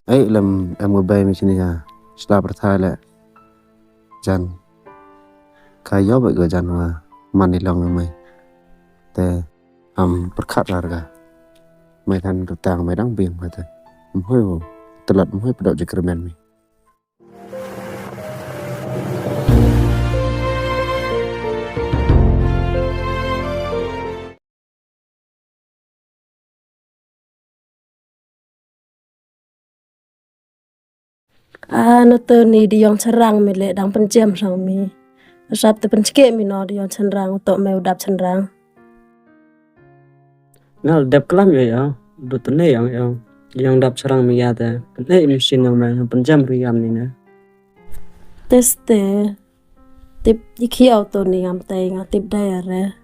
lem MEBAN macam ni ha. Setelah bertanya jan kayo baik jan wa manilong mai. Te perkat harga. Mai kan tutang mai dang bing kata. Mhoi telat mhoi pedok jekermen mi. No tu ni di yang cerang mi le dang penjam sang mi. Asap te pencike mi no di yang cerang untuk me udap cerang. Ngal dap kelam ya. Dut ne yang dap cerang mi ya ta. Ne mesin yang mai penjam riam ni na. Teste tip dikhi auto ni am tai nga tip dayare.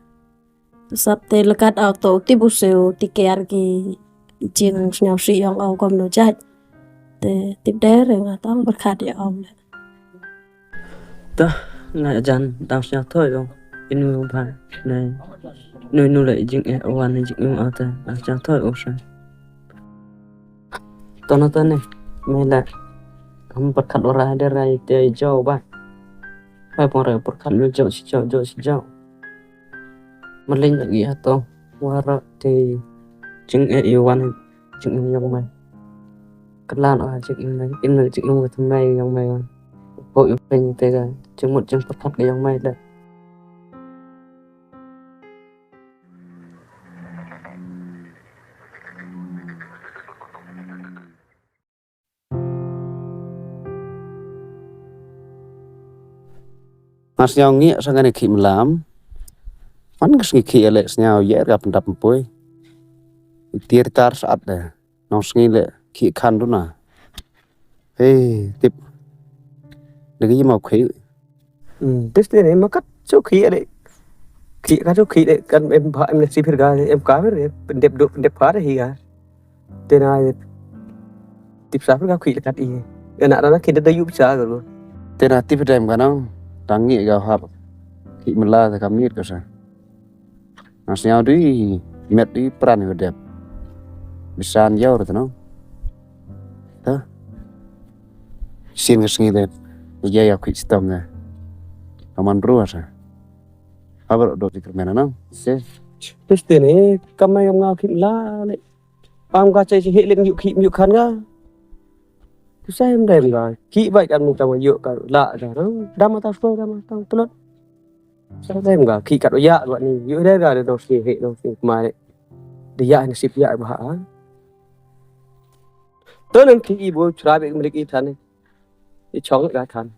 Asap te lekat auto tip useu tiker ki jing nyau si yang au kom no jat. Te tip dayare nga tang berkat ya au le. Ta na jan dang sia thoi dong. Inu ba này nu lại jing e wan jing au ta. Dang sia thoi o sa. Tono ta ne me la berkat ora ada rai te jauh ba. Hai pore berkat lu jauh si jauh. Meling lagi atau wara te jing e wan jing yang mai. Kelan ở jing này in là jing một thằng này yang mai. Hội mình te ga jing một jing berkat ke yang mai dah. Mas nyau ngi sangan ki melam. Man kes ki ele nyau ye ga pendap mpoi. Tiar tar saat dah. Nong sngi le ki kan tu na. Tip. Lagi mau khi. Tức là em cắt số khí ở đấy. Khí cắt số khí đấy cần em phá em xí phết ga em cá với em đẹp phá đấy hi ga. Thế này tiếp sát với khí là cắt đi. Em nãy nó khi nó giúp xa rồi. Thế là tip dem kan nong. Tang ngi ga hap. Ki mela ta kamit ka sa. Mas nyau di met di peran hodep. Bisan jauh tu no. Tuh. Sin ke sngi le. Ya ya ki stom na. Aman ruas ah. Apa dok di kermena no? Se. Tức là này cầm mai ông ngao khí la đấy. Ông ga chạy hệ lên nhụ khăn ga. Tôi sao em đẹp rồi. Khí vậy ăn một trong nhựa cả lạ rồi đó. Đam mà tao tốt. Sao em ga khí cả đối dạ vậy này nhựa đấy ra đâu xì hệ đâu xì mà đấy. Để dạ nó xịp dạ mà hả. Tới nên khí bố chả bị mình cái thằng này. Cái chóng lại thằng.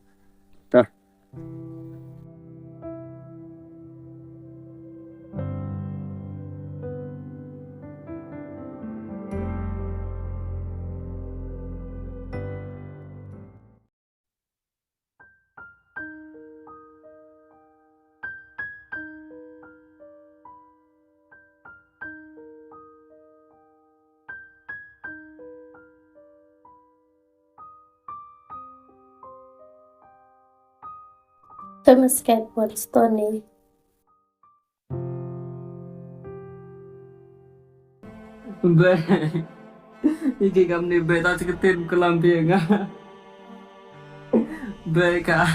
Tôi mà skateboard stone. Be. Iki kam ni be ta seketin kelam piang ah. Be ka.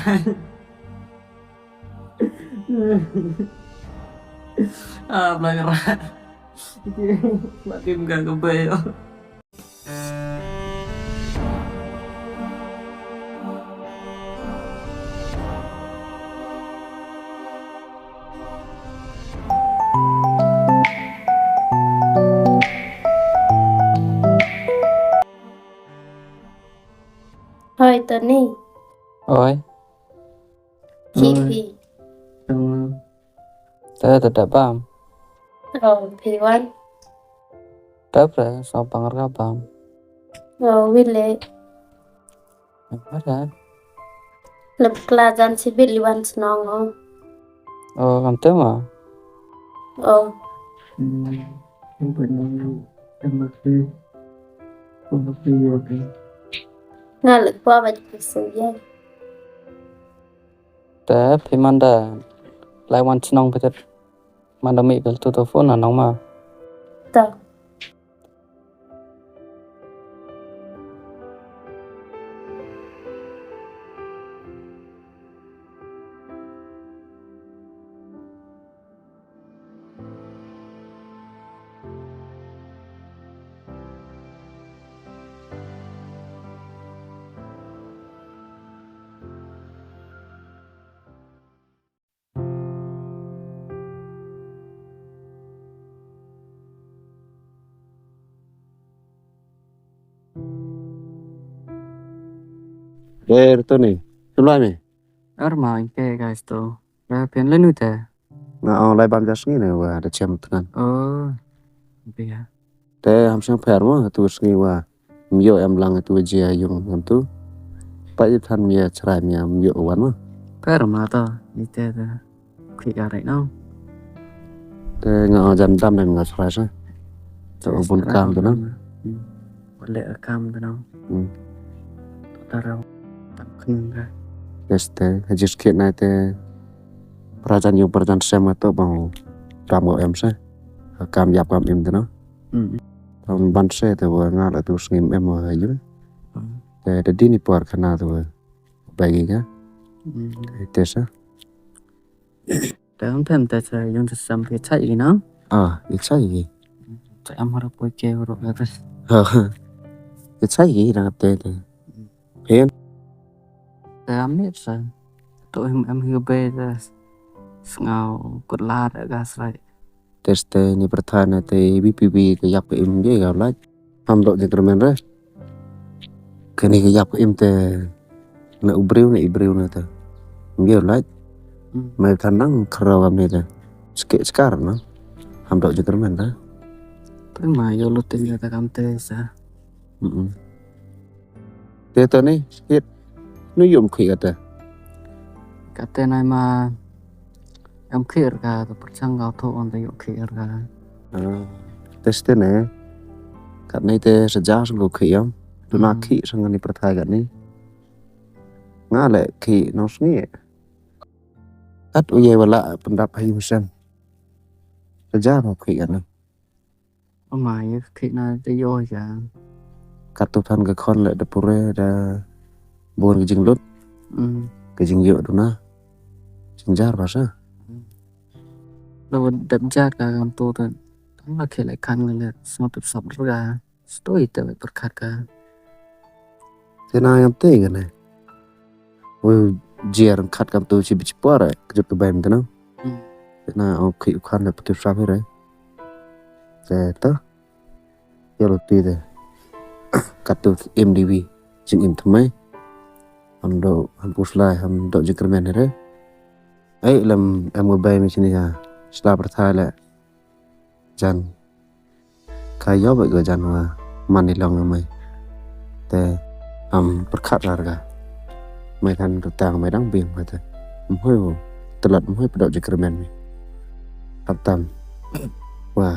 Belajar. Iki makin gak ke be. Thôi tớ ni. Oi. Kipi. Ta tak paham. Piwan. Tapra so pangar ka paham. Wile. Ada. Lep kelajan si biliwan senong. Kamu tahu mah? Yang pernah MFP yoga. Nga lực qua và sự dây. Tapi manda laiwan senong betul. Manda mi bel tutup phone nong mah. Tao. Thế tôi này, tôi lại này. Ở mà anh kê guys to. Ra phiền lên nuôi thế. Ngã lại bàn just này và đã chém thân. Bây giờ. Thế ham sang phèn mà tôi nghĩ và nhiều em lăng tôi chia dùng làm tu. Bây thân mía trái mía nhiều quán mà. Phải mà to. Như thế đó. Khi cả đấy nó. Thế ngã dần đam này ngã trái sao? Tôi buồn cam tụi nó. Có lẽ ở cam tụi nó. Ta rau. Tạm khinh ra. Yes, thế just kiện này thế. Prajan yung prajan xem mà tôi bảo cam của em sao? Cam dạp cam em tụi nó. Tahun ban saya tu ngah lah tu sengim em aja. Jadi ni puar kena tu bagi kan? Tes ah. Để không thêm tại sao dùng thực phẩm thì chạy gì nó. Itu gì? Chạy em harap bôi keo rồi là terus. Itu gì nak teh tu? Hen? Để em biết sao. Tụi em hiểu bê ra. Ngào cột la đã gas lại. Tes teh ni pertanyaan teh BPB ke yap ke im je kau lah. Ham dok jengkermen dah. Kini ke yap ke im teh nak ibriu na teh. Im lah. Mai thanang kerau kami teh. Sekarang no. Ham dok jengkermen dah. Tôi mà vô lúc tin người ta cảm tê sao. Teh tu ni sikit. Nu yum khi kata. Cả tên này mà em khỉ ra tôi bắt sang gạo thô on tôi khỉ ra. Tes teh ni. Kat ni teh sejak sungguh khi am. Tu nak khi sangat ni pertanyaan kat ni. Ngah le khi no sengi. Kat uye wala pendap hayu sen. Sejak no khi kat ni. Mà như khỉ này tôi vô chả. Kat tu than ke kon le dapure da buồn ke jing lut. Ke jing yo tu na. Jing jar bahasa. Rồi đậm chát cả làm tôi thôi. Đó là khỉ lại khăn người là xong tập sập ra. Tôi tự phải bật khát cả. Thế nào em teh kan ni. Oi jiar khat kam tu si bichpar kejut ke baim tu na. Thế nào ông khi khan le putih sapi re. Thế ta. Yo lo ti de. Kat tu MDV jing im thamai. Ham puslai ham do jengkermen re. Ai lam em baim sini ha. Setelah berthai le jan kayo vậy cái jan mà mani long mày te perkhat larga mày than tang mày đang biếng mày te hơi telat hơi pedot jengkermen mi tam wah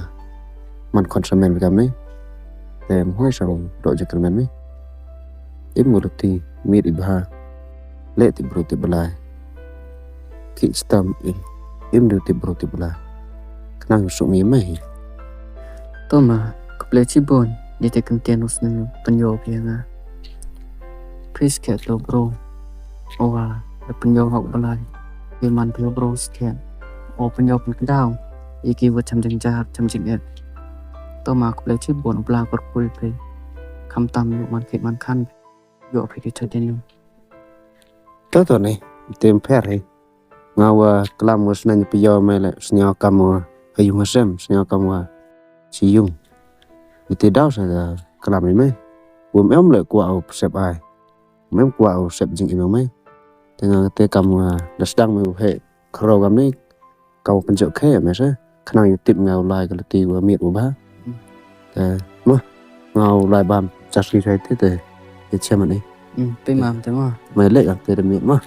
man konsumen với kami te hơi sao dot jengkermen mi im nguluti mir ibha le ti bruti belai ki stam im du ti bruti belai kenang suk mi mai. Tôi mà khuble chibun đi tới công ty nó xin penyo biếng à. Please get the bro. Owa the penyo học balai. Mebanpyrkhatlang bro scan. O penyo pen kedau. Iki buat chăm ching et. Tôi mà khuble chibun bla bật pui pe. Kham tam yu man khit man khan. Yo pe cái chuyện Tu ni tem per hai. Ngawa kelam wasnan piyo mai le snyo kamu ayu masem snyo kamu si yung. Itu dah saya kelam ni mai. Em le kuau sep ai. Em kuau sep jing ino mai. Tengah te kamu dah sedang mai he kerau kamu ni kau penjok ke mai sa. Kenang yu tip ngau lai kalau ti wa miet ba. Mah ngau lai bam chasri sai te te. Che man ni. Pe mam te ma. Mai le am te miet mah.